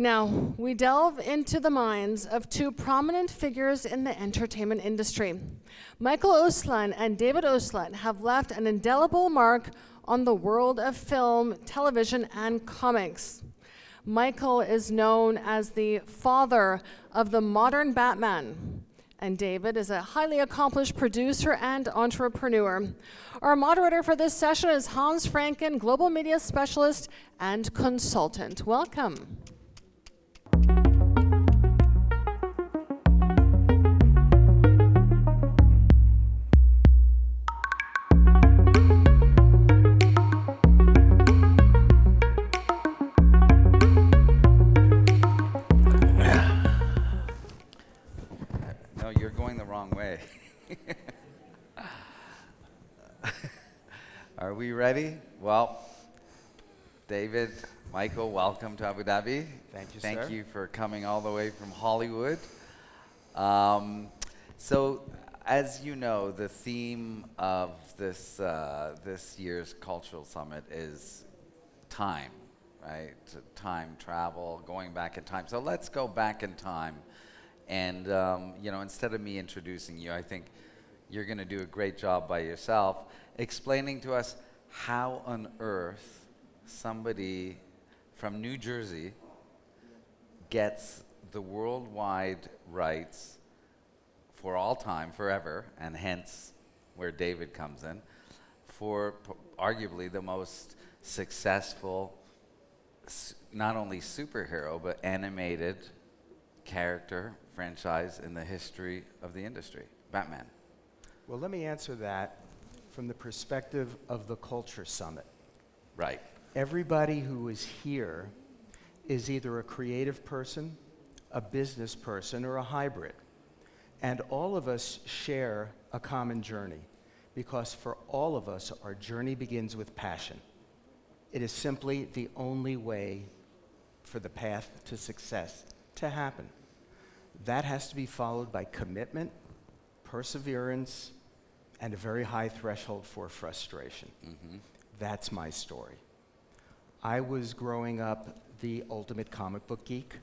Now, we delve into the minds of two prominent figures in the entertainment industry. Michael Uslan and David Uslan have left an indelible mark on the world of film, television, and comics. Michael is known as the father of the modern Batman, and David is a highly accomplished producer and entrepreneur. Our moderator for this session is Hans Franken, global media specialist and consultant. Welcome. Way. Are we ready? Well, David, Michael, welcome to Abu Dhabi. Thank you, sir. Thank you for coming all the way from Hollywood. So, as you know, the theme of this year's cultural summit is time, right? Time travel, going back in time. So let's go back in time. And, instead of me introducing you, I think you're going to do a great job by yourself explaining to us how on earth somebody from New Jersey gets the worldwide rights for all time, forever, and hence where David comes in, for arguably the most successful, not only superhero, but animated character franchise in the history of the industry, Batman. Well, let me answer that from the perspective of the Culture Summit. Right. Everybody who is here is either a creative person, a business person, or a hybrid. And all of us share a common journey, because for all of us, our journey begins with passion. It is simply the only way for the path to success to happen. That has to be followed by commitment, perseverance, and a very high threshold for frustration. Mm-hmm. That's my story. I was growing up the ultimate comic book geek.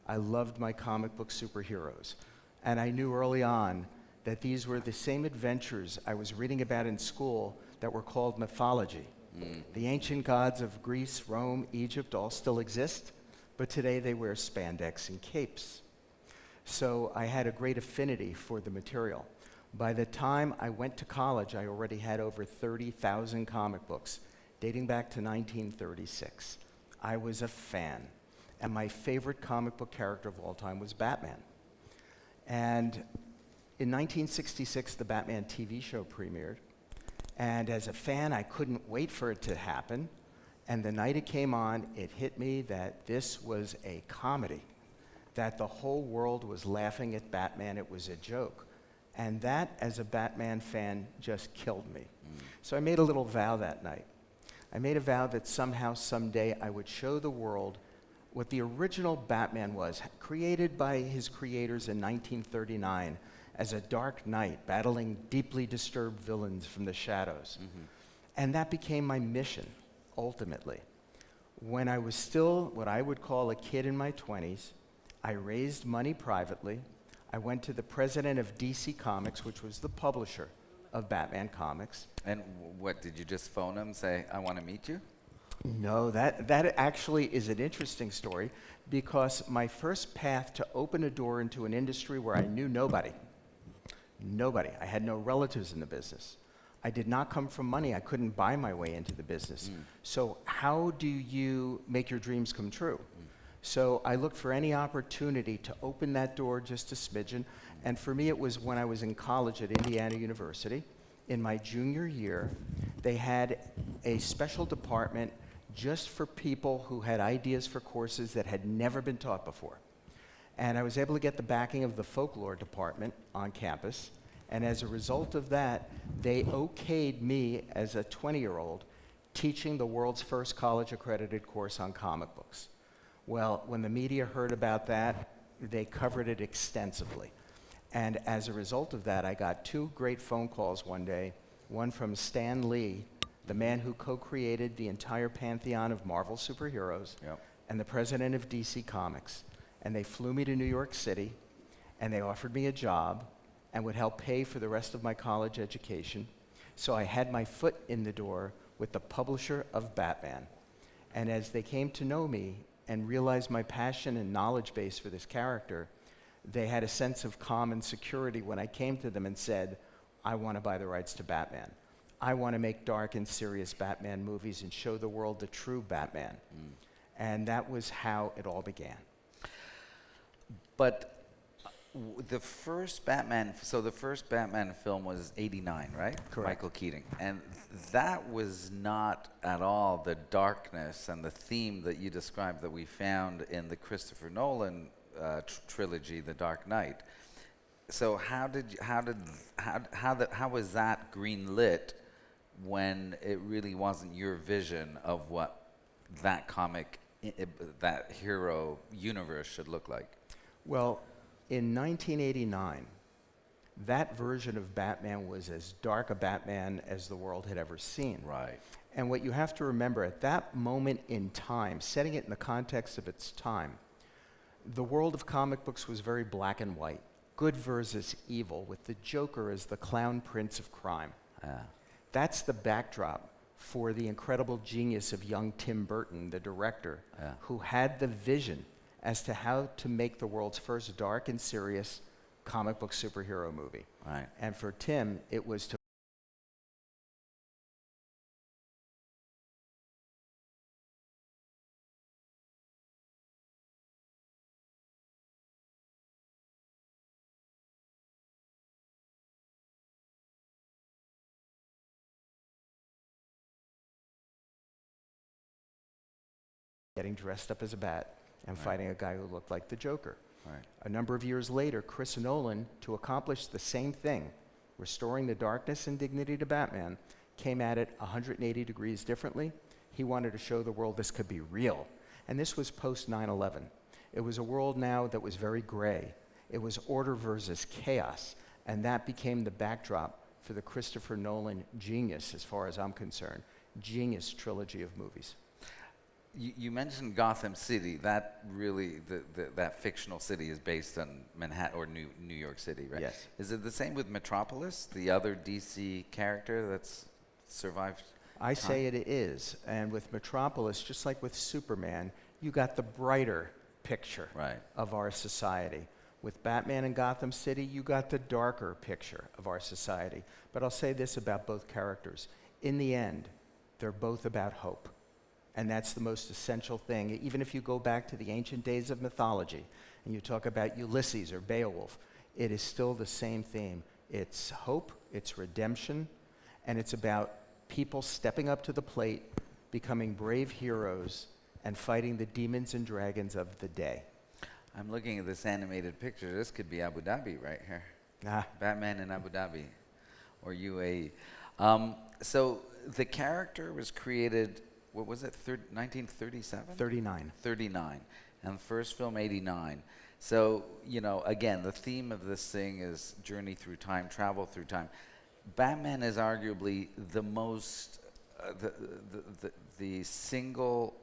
I loved my comic book superheroes. And I knew early on that these were the same adventures I was reading about in school that were called mythology. Mm. The ancient gods of Greece, Rome, Egypt all still exist, but today they wear spandex and capes. So I had a great affinity for the material. By the time I went to college, I already had over 30,000 comic books, dating back to 1936. I was a fan, and my favorite comic book character of all time was Batman. And in 1966, the Batman TV show premiered, and as a fan, I couldn't wait for it to happen, and the night it came on, it hit me that this was a comedy, that the whole world was laughing at Batman. It was a joke. And that, as a Batman fan, just killed me. Mm. So I made a little vow that night. I made a vow that somehow, someday, I would show the world what the original Batman was, created by his creators in 1939 as a dark knight, battling deeply disturbed villains from the shadows. Mm-hmm. And that became my mission, ultimately. When I was still what I would call a kid in my 20s, I raised money privately. I went to the president of DC Comics, which was the publisher of Batman Comics. And what, did you just phone him and say, I want to meet you? No, that actually is an interesting story, because my first path to open a door into an industry where I knew nobody. I had no relatives in the business. I did not come from money. I couldn't buy my way into the business. Mm. So how do you make your dreams come true? So I looked for any opportunity to open that door just a smidgen. And for me, it was when I was in college at Indiana University. In my junior year, they had a special department just for people who had ideas for courses that had never been taught before. And I was able to get the backing of the folklore department on campus. And as a result of that, they okayed me as a 20-year-old teaching the world's first college-accredited course on comic books. Well, when the media heard about that, they covered it extensively. And as a result of that, I got two great phone calls one day, one from Stan Lee, the man who co-created the entire pantheon of Marvel superheroes, and the president of DC Comics, and they flew me to New York City, and they offered me a job and would help pay for the rest of my college education. So I had my foot in the door with the publisher of Batman. And as they came to know me and realized my passion and knowledge base for this character, they had a sense of calm and security when I came to them and said, I want to buy the rights to Batman. I want to make dark and serious Batman movies and show the world the true Batman. And that was how it all began. But the first Batman, so the first Batman film was '89, right? Correct. Michael Keaton. And that was not at all the darkness and the theme that you described that we found in the Christopher Nolan trilogy, The Dark Knight. So how was that green lit when it really wasn't your vision of what that comic, that hero universe should look like? Well, in 1989, that version of Batman was as dark a Batman as the world had ever seen. Right. And what you have to remember, at that moment in time, setting it in the context of its time, the world of comic books was very black and white. Good versus evil, with the Joker as the clown prince of crime. That's the backdrop for the incredible genius of young Tim Burton, the director, who had the vision as to how to make the world's first dark and serious comic book superhero movie. Right. And for Tim, it was to getting dressed up as a bat and fighting a guy who looked like the Joker. Right. A number of years later, Chris Nolan, to accomplish the same thing, restoring the darkness and dignity to Batman, came at it 180 degrees differently. He wanted to show the world this could be real. And this was post 9/11. It was a world now that was very gray. It was order versus chaos. And that became the backdrop for the Christopher Nolan genius, as far as I'm concerned, genius trilogy of movies. You mentioned Gotham City. That really, that fictional city is based on Manhattan or New York City, right? Yes. Is it the same with Metropolis, the other DC character that's survived? I say it is. And with Metropolis, just like with Superman, you got the brighter picture of our society. With Batman and Gotham City, you got the darker picture of our society. But I'll say this about both characters. In the end, they're both about hope. And that's the most essential thing. Even if you go back to the ancient days of mythology and you talk about Ulysses or Beowulf, it is still the same theme. It's hope, it's redemption, and it's about people stepping up to the plate, becoming brave heroes, and fighting the demons and dragons of the day. I'm looking at this animated picture. This could be Abu Dhabi right here. Batman in Abu Dhabi or UAE. So the character was created, what was it, 1937? 39. 39. And the first film, 89. So, you know, again, the theme of this thing is journey through time, travel through time. Batman is arguably the most, the single,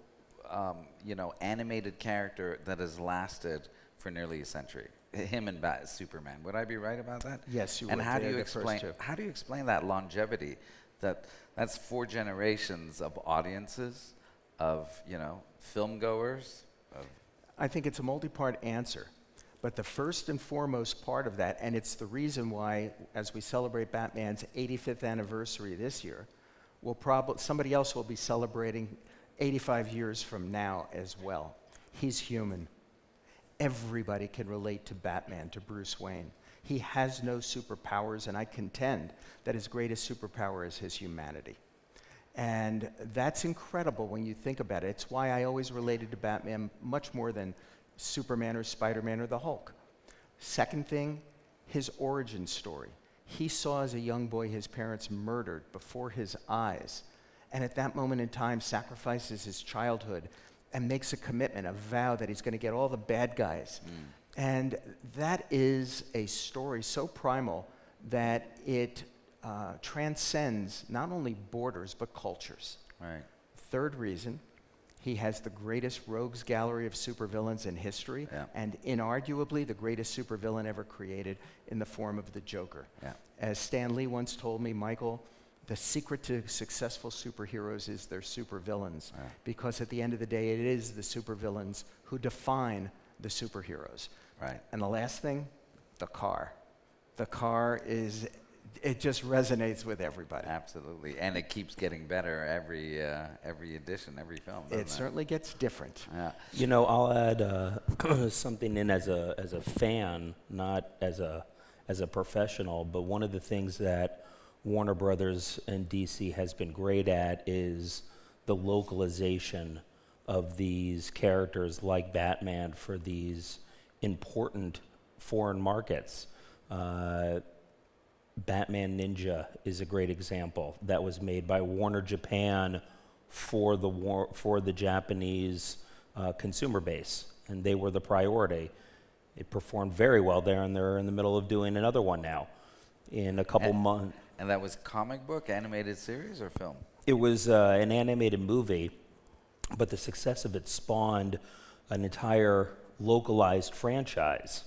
animated character that has lasted for nearly a century. Him and Superman. Would I be right about that? Yes, you would. And how do They're you the explain? first two. How do you explain that longevity? That's 4 generations of audiences, of film goers. I think it's a multi-part answer. But the first and foremost part of that, and it's the reason why, as we celebrate Batman's 85th anniversary this year, somebody else will be celebrating 85 years from now as well. He's human. Everybody can relate to Batman, to Bruce Wayne. He has no superpowers, and I contend that his greatest superpower is his humanity. And that's incredible when you think about it. It's why I always related to Batman much more than Superman or Spider-Man or the Hulk. Second thing, his origin story. He saw as a young boy his parents murdered before his eyes, and at that moment in time sacrifices his childhood and makes a commitment, a vow that he's going to get all the bad guys. And that is a story so primal that it transcends not only borders but cultures. Right. Third reason, He has the greatest rogues gallery of supervillains in history, Yeah. and inarguably the greatest supervillain ever created in the form of the Joker. Yeah. As Stan Lee once told me, Michael, the secret to successful superheroes is their supervillains, because at the end of the day, it is the supervillains who define the superheroes. Right. And the last thing, the car. The car is, it just resonates with everybody. Absolutely, and it keeps getting better every edition, every film. doesn't It certainly gets different. Yeah. You know, I'll add something in as a fan, not as a professional. But one of the things that Warner Brothers and DC has been great at is the localization of these characters like Batman for these important foreign markets. Batman Ninja is a great example. That was made by Warner Japan for the Japanese consumer base, and they were the priority. It performed very well there, and they're in the middle of doing another one now in a couple months. And that was comic book, animated series, or film? It was an animated movie, but the success of it spawned an entire localized franchise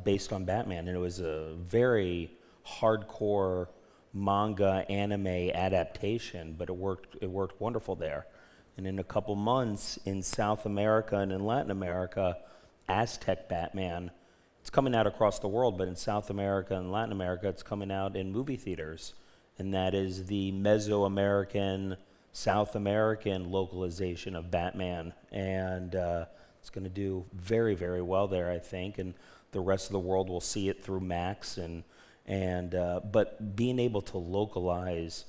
based on Batman, and it was a very hardcore manga anime adaptation, but it worked wonderful there. And in a couple months in South America and in Latin America, Aztec Batman, it's coming out across the world, but in South America and Latin America, it's coming out in movie theaters. And that is the Mesoamerican, South American localization of Batman. And it's going to do very, very well there, I think. And the rest of the world will see it through Max. But being able to localize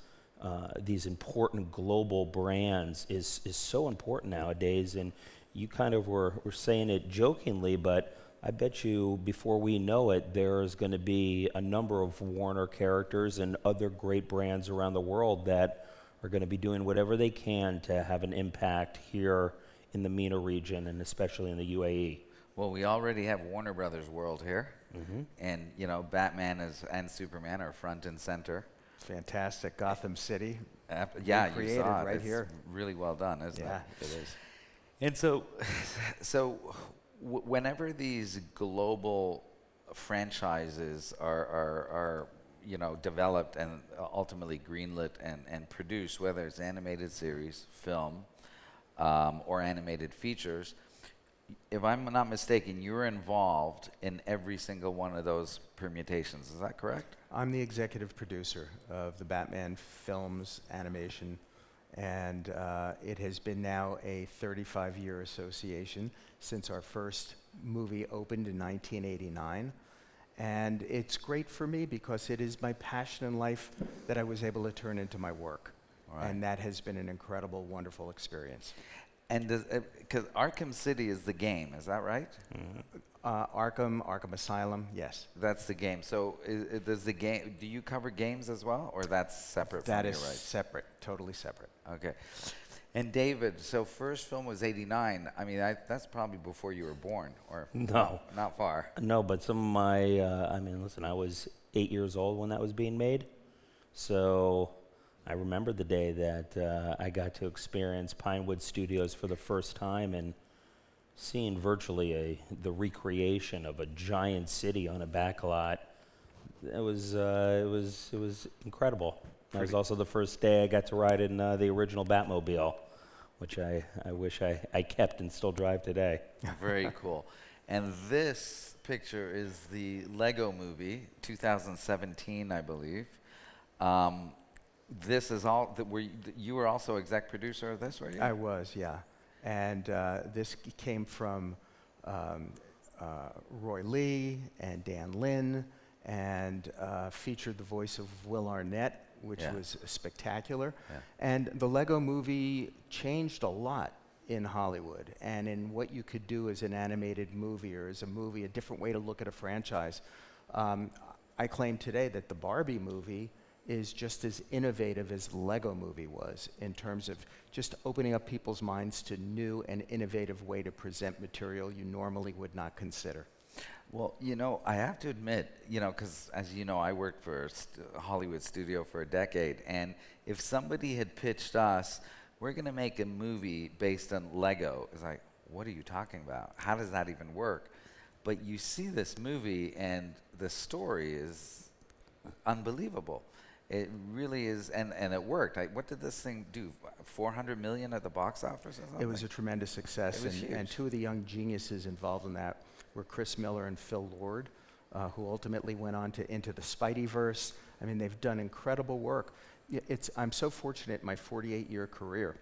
these important global brands is so important nowadays. And you kind of were saying it jokingly, but I bet you before we know it, there's going to be a number of Warner characters and other great brands around the world that are going to be doing whatever they can to have an impact here in the MENA region and especially in the UAE. Well, we already have Warner Brothers World here, and you know, Batman and Superman are front and center. Fantastic. Gotham City. Yeah, you created saw it. right It's here. really well done, isn't Yeah, it? it is. And so whenever these global franchises are you know, developed and ultimately greenlit and produced, whether it's animated series, film, or animated features, if I'm not mistaken, you're involved in every single one of those permutations. Is that correct? I'm the executive producer of the Batman films, animation, and it has been now a 35-year association since our first movie opened in 1989. And it's great for me because it is my passion in life that I was able to turn into my work. Right. And that has been an incredible, wonderful experience. And because Arkham City is the game, is that right? Arkham Asylum, yes. That's the game. So does the game? Do you cover games as well, or that's separate? That from is you, right? separate, totally separate. Okay. And David, so first film was '89. I mean, that's probably before you were born, or No. not far. No, but some of my, listen, I was 8 years old when that was being made. So I remember the day that I got to experience Pinewood Studios for the first time and seeing virtually the recreation of a giant city on a backlot. It was incredible. That was also the first day I got to ride in the original Batmobile, which I wish I kept and still drive today. Very cool. And this picture is the Lego Movie, 2017, I believe. This is all that you were also exec producer of this, were you? I was, yeah. And this came from Roy Lee and Dan Lin, and featured the voice of Will Arnett, which was spectacular. Yeah. And the Lego Movie changed a lot in Hollywood and in what you could do as an animated movie or as a movie, a different way to look at a franchise. I claim today that the Barbie movie is just as innovative as the Lego Movie was in terms of just opening up people's minds to new and innovative way to present material you normally would not consider. Well, you know, I have to admit, you know, because as you know, I worked for a Hollywood studio for a decade, and if somebody had pitched us we're going to make a movie based on Lego. It's like, what are you talking about? How does that even work? But you see this movie, and the story is unbelievable. It really is, and it worked. What did this thing do? 400 million at the box office or something? It was a tremendous success, It was and huge. two of the young geniuses involved in that were Chris Miller and Phil Lord, who ultimately went on to into the Spideyverse. I mean, they've done incredible work. I'm so fortunate in my 48-year career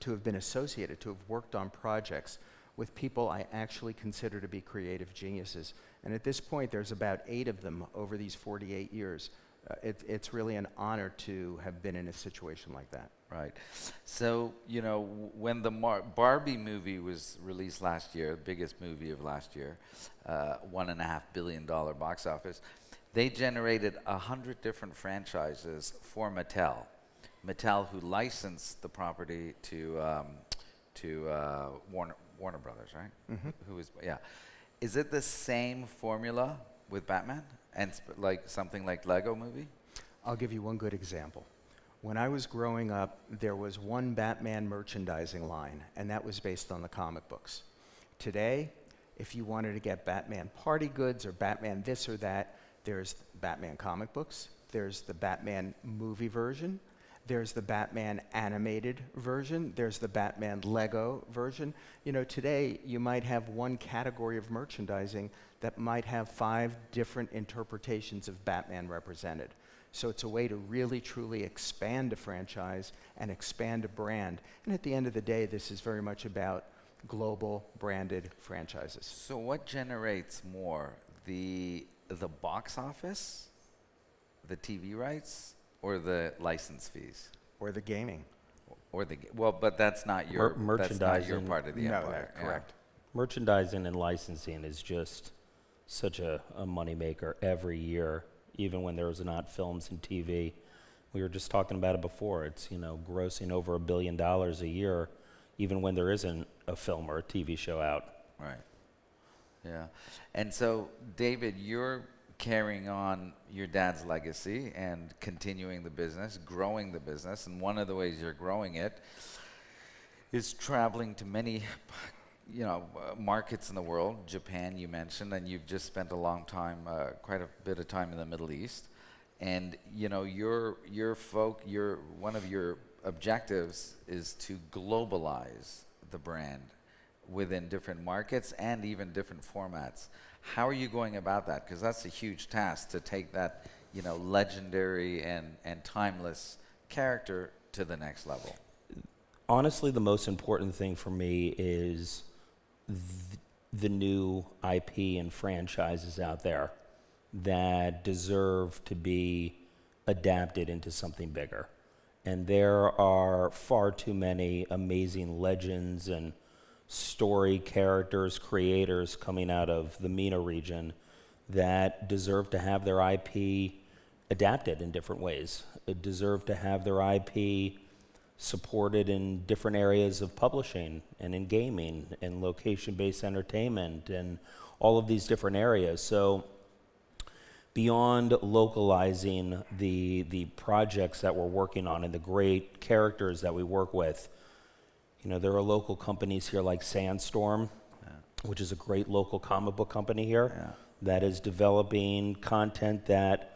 to have been associated, to have worked on projects with people I actually consider to be creative geniuses. And at this point, there's about 8 of them over these 48 years. It's really an honor to have been in a situation like that. Right. So, when the Barbie movie was released last year, the biggest movie of last year, $1.5 billion box office, they generated 100 different franchises for Mattel. Mattel, who licensed the property to Warner Brothers, right? Mm-hmm. Who is, yeah. Is it the same formula with Batman and like something like Lego movie? I'll give you one good example. When I was growing up, there was one Batman merchandising line, and that was based on the comic books. Today, if you wanted to get Batman party goods or Batman this or that, there's Batman comic books, there's the Batman movie version, there's the Batman animated version, there's the Batman Lego version. Today you might have one category of merchandising that might have 5 different interpretations of Batman represented. So it's a way to really, truly expand a franchise and expand a brand. And at the end of the day, this is very much about global branded franchises. So what generates more, the box office, the TV rights, or the license fees? Or the gaming. But that's not your that's not your Merchandising. part of the No, empire. no, correct. Merchandising and licensing is just such a moneymaker every year, even when there's not films and TV. We were just talking about it before. It's, grossing over $1 billion a year, even when there isn't a film or a TV show out. Right. Yeah. And so, David, you're carrying on your dad's legacy and continuing the business, growing the business. And one of the ways you're growing it is traveling to many, markets in the world. Japan, you mentioned, and you've just spent a long time, quite a bit of time in the Middle East. And one of your objectives is to globalize the brand within different markets and even different formats. How are you going about that? Because that's a huge task to take that, legendary and timeless character to the next level. Honestly, the most important thing for me is the new IP and franchises out there that deserve to be adapted into something bigger. And there are far too many amazing legends and story characters, creators coming out of the MENA region that deserve to have their IP adapted in different ways. It deserve to have their IP supported in different areas of publishing and in gaming and location-based entertainment and all of these different areas. So beyond localizing the projects that we're working on and the great characters that we work with, there are local companies here like Sandstorm, which is a great local comic book company here that is developing content that,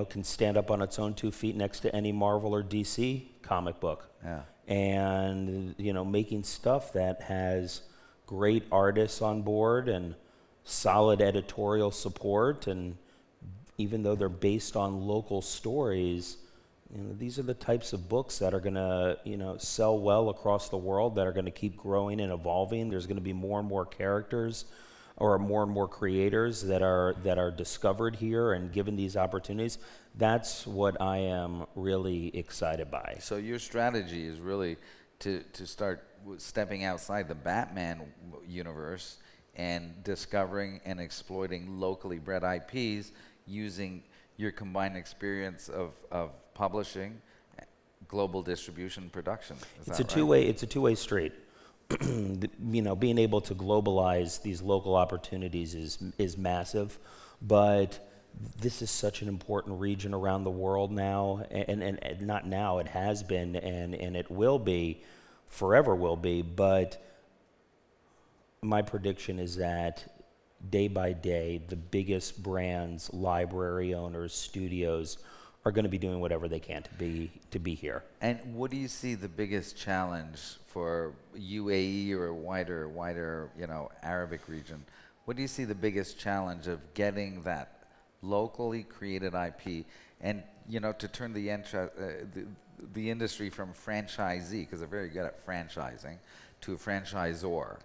can stand up on its own 2 feet next to any Marvel or DC comic book. Yeah. And, making stuff that has great artists on board and solid editorial support. And even though they're based on local stories, these are the types of books that are going to, sell well across the world, that are going to keep growing and evolving. There's going to be more and more characters or more and more creators that are discovered here and given these opportunities. That's what I am really excited by. So your strategy is really to start stepping outside the Batman universe and discovering and exploiting locally bred IPs using your combined experience of publishing, global distribution, production. It's a two-way street. Being able to globalize these local opportunities is massive, but this is such an important region around the world now, and not now, it has been, and it will be, forever will be, but my prediction is that day by day, the biggest brands, library owners, studios are going to be doing whatever they can to be here. And what do you see the biggest challenge for UAE or wider, Arabic region? What do you see the biggest challenge of getting that locally created IP and, to turn the industry from franchisee, because they're very good at franchising, to a franchisor,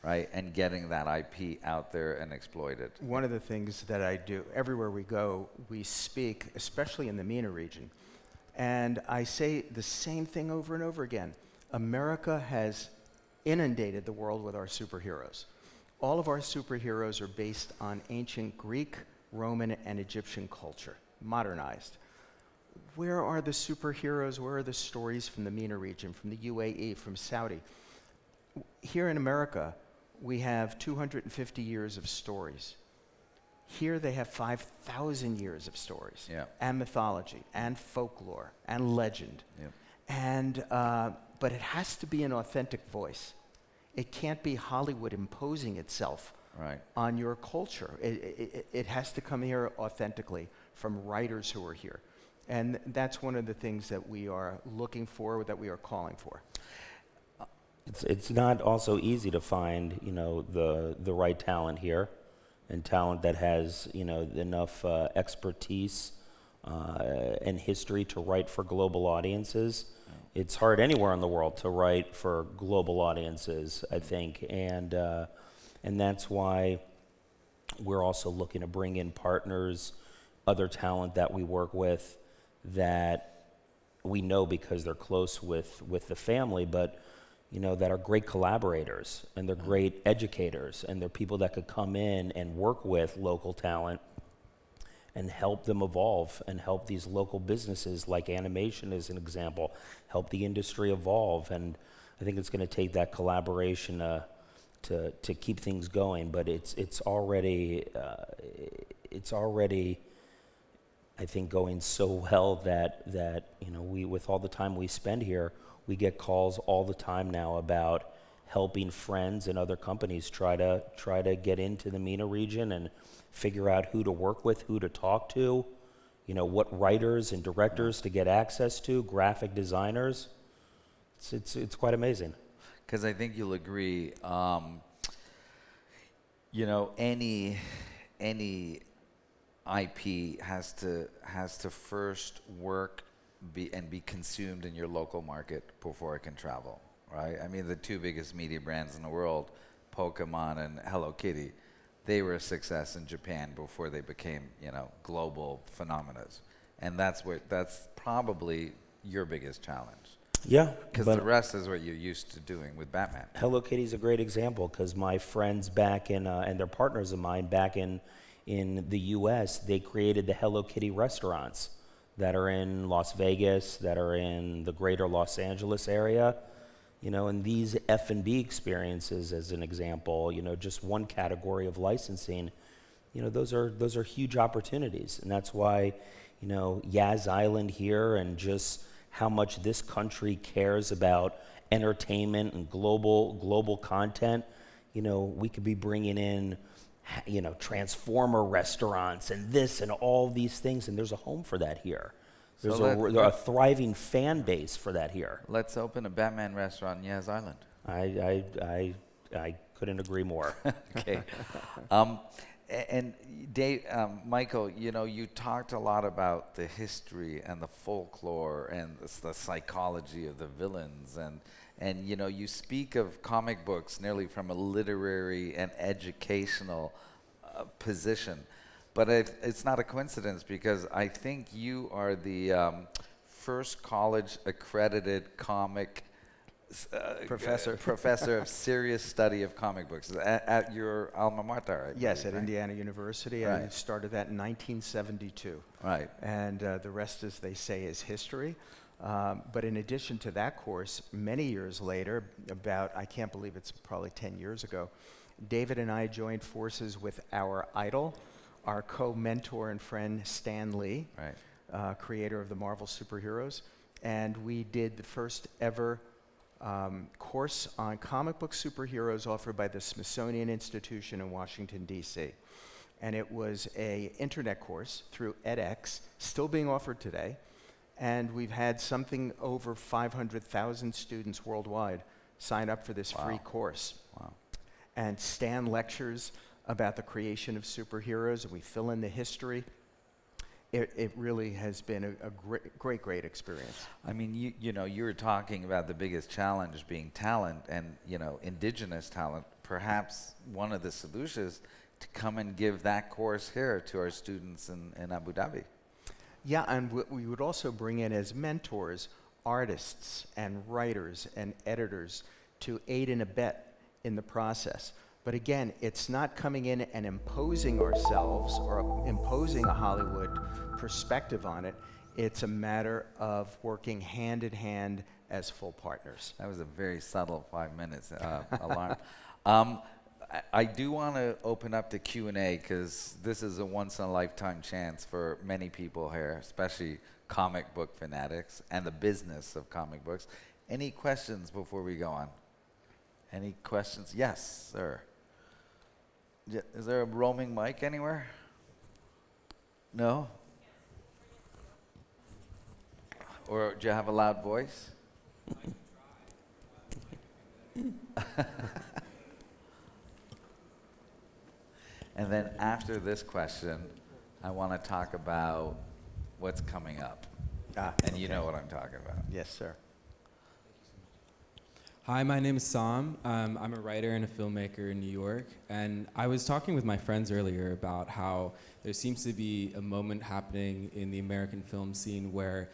right? And getting that IP out there and exploited. One of the things that I do, everywhere we go, we speak, especially in the MENA region, and I say the same thing over and over again. America has inundated the world with our superheroes. All of our superheroes are based on ancient Greek, Roman, and Egyptian culture, modernized. Where are the superheroes? Where are the stories from the MENA region, from the UAE, from Saudi? Here in America, we have 250 years of stories. Here they have 5,000 years of stories, and mythology, and folklore, and legend. And but it has to be an authentic voice. It can't be Hollywood imposing itself on your culture. It has to come here authentically from writers who are here. And that's one of the things that we are looking for, that we are calling for. It's not also easy to find, the right talent here, and talent that has, enough expertise and history to write for global audiences. It's hard anywhere in the world to write for global audiences, I think, and that's why we're also looking to bring in partners, other talent that we work with that we know because they're close with the family, but that are great collaborators, and they're great educators, and they're people that could come in and work with local talent and help them evolve, and help these local businesses, like animation as an example, help the industry evolve. And I think it's going to take that collaboration to keep things going. But it's already I think going so well that we, with all the time we spend here, we get calls all the time now about helping friends and other companies try to get into the MENA region and figure out who to work with, who to talk to, what writers and directors to get access to, graphic designers. It's quite amazing. Because I think you'll agree, any IP has to first work be consumed in your local market before it can travel, right? I mean, the two biggest media brands in the world, Pokemon and Hello Kitty, they were a success in Japan before they became, global phenomena. And that's probably your biggest challenge. Yeah. Because the rest is what you're used to doing with Batman. Hello Kitty's a great example, because my friends back in, and they're partners of mine back in the US, they created the Hello Kitty restaurants that are in Las Vegas, that are in the greater Los Angeles area, and these F&B experiences, as an example, just one category of licensing, those are huge opportunities. And that's why, Yas Island here, and just how much this country cares about entertainment and global content. We could be bringing in Transformer restaurants and this and all these things, and there's a home for that here. There's a thriving fan base for that here. Let's open a Batman restaurant in Yas Island. I couldn't agree more. Okay. And Dave, Michael, you talked a lot about the history and the folklore and the psychology of the villains, and you speak of comic books nearly from a literary and educational position. But it's not a coincidence, because I think you are the first college accredited comic professor of serious study of comic books at your alma mater, right? Yes, at Indiana University. Right. I started that in 1972. Right. And the rest, as they say, is history. But in addition to that course, many years later, I can't believe it's probably 10 years ago, David and I joined forces with our idol, our co-mentor and friend Stan Lee, Right. creator of the Marvel superheroes, and we did the first ever course on comic book superheroes offered by the Smithsonian Institution in Washington, D.C. And it was an internet course through edX, still being offered today, and we've had something over 500,000 students worldwide sign up for this free course. Wow. And Stan lectures about the creation of superheroes, and we fill in the history. It really has been a great experience. I mean, you know, you were talking about the biggest challenge being talent and, you know, indigenous talent. Perhaps one of the solutions to come and give that course here to our students in Abu Dhabi. Yeah, and we would also bring in as mentors artists and writers and editors to aid and abet in the process. But again, it's not coming in and imposing ourselves or imposing a Hollywood perspective on it. It's a matter of working hand in hand as full partners. That was a very subtle 5 minutes alarm. I do want to open up to Q&A because this is a once-in-a-lifetime chance for many people here, especially comic book fanatics and the business of comic books. Any questions before we go on? Any questions? Yes, sir. Is there a roaming mic anywhere? No? Or do you have a loud voice? And then after this question, I want to talk about what's coming up. And you know what I'm talking about. Yes, sir. Hi, my name is Sam. I'm a writer and a filmmaker in New York. And I was talking with my friends earlier about how there seems to be a moment happening in the American film scene where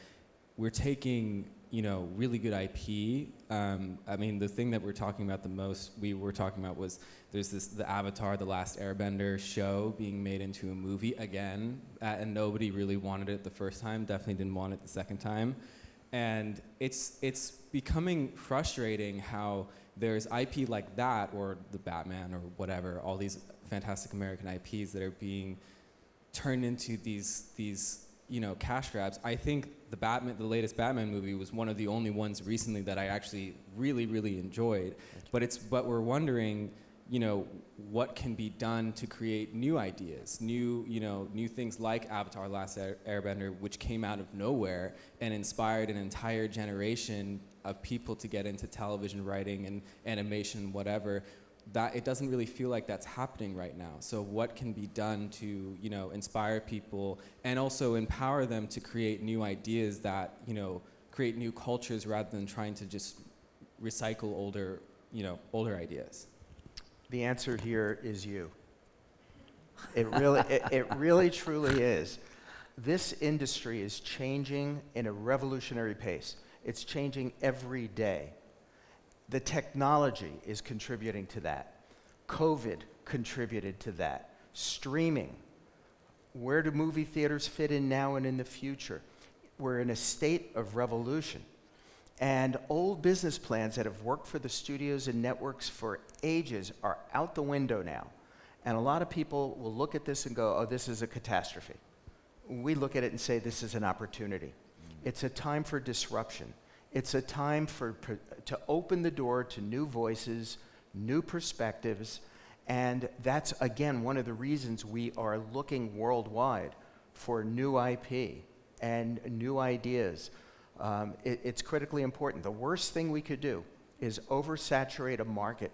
we're taking, you know, really good IP. I mean, the thing that we're talking about the most, we were talking about was there's the Avatar, The Last Airbender show being made into a movie again, and nobody really wanted it the first time, definitely didn't want it the second time. And it's becoming frustrating how there's IP like that, or the Batman or whatever, all these fantastic American IPs that are being turned into these you know, cash grabs. I think the latest Batman movie was one of the only ones recently that I actually really enjoyed. But we're wondering, you know, what can be done to create new ideas, new things like Avatar: Last Airbender, which came out of nowhere and inspired an entire generation of people to get into television writing and animation, whatever. That it doesn't really feel like that's happening right now. So what can be done to, you know, inspire people and also empower them to create new ideas that, you know, create new cultures rather than trying to just recycle older ideas? The answer here is you. It really truly is. This industry is changing in a revolutionary pace. It's changing every day. The technology is contributing to that. COVID contributed to that. Streaming. Where do movie theaters fit in now and in the future? We're in a state of revolution. And old business plans that have worked for the studios and networks for ages are out the window now. And a lot of people will look at this and go, oh, this is a catastrophe. We look at it and say, this is an opportunity. It's a time for disruption. It's a time to open the door to new voices, new perspectives, and that's, again, one of the reasons we are looking worldwide for new IP and new ideas. It's critically important. The worst thing we could do is oversaturate a market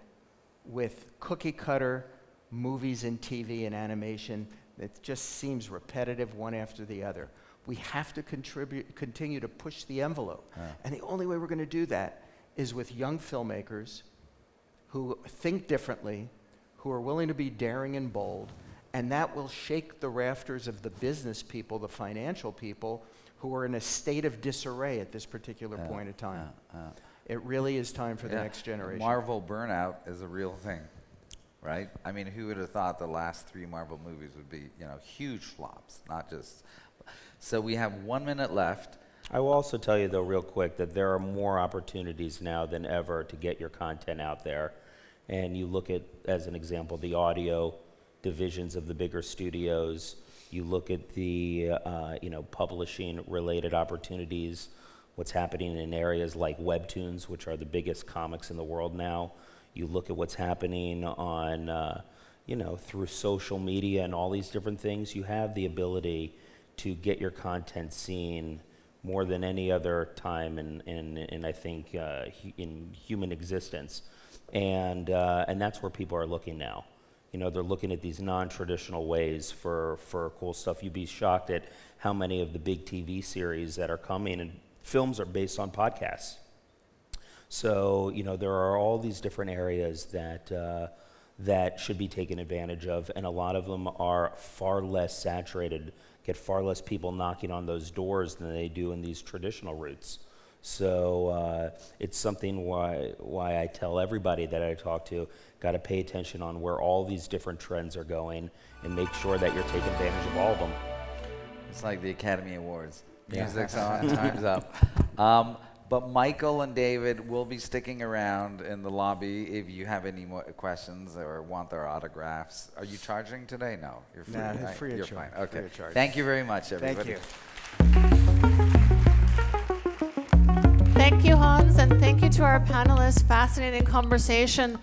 with cookie-cutter movies and TV and animation that just seems repetitive one after the other. We have to continue to push the envelope. And the only way we're going to do that is with young filmmakers who think differently, who are willing to be daring and bold, and that will shake the rafters of the business people, the financial people, who are in a state of disarray at this particular point in time. It really is time for the next generation. Marvel burnout is a real thing, right? I mean, who would have thought the last 3 Marvel movies would be, you know, huge flops, not just... So we have 1 minute left. I will also tell you, though, real quick, that there are more opportunities now than ever to get your content out there. And you look at, as an example, the audio divisions of the bigger studios. You look at the publishing-related opportunities, what's happening in areas like webtoons, which are the biggest comics in the world now. You look at what's happening on, through social media and all these different things. You have the ability to get your content seen more than any other time in I think, in human existence. And that's where people are looking now. They're looking at these non-traditional ways for cool stuff. You'd be shocked at how many of the big TV series that are coming and films are based on podcasts. So, there are all these different areas that should be taken advantage of, and a lot of them are far less saturated, get far less people knocking on those doors than they do in these traditional routes. So it's something why I tell everybody that I talk to, got to pay attention on where all these different trends are going and make sure that you're taking advantage of all of them. It's like the Academy Awards. Yeah. Music's on, time's up. But Michael and David will be sticking around in the lobby if you have any more questions or want their autographs. Are you charging today? No, you're free. No, right? free of You're charge. fine. Okay. Free of charge. Thank you very much, everybody. Thank you. Thank you, Hans, and thank you to our panelists. Fascinating conversation.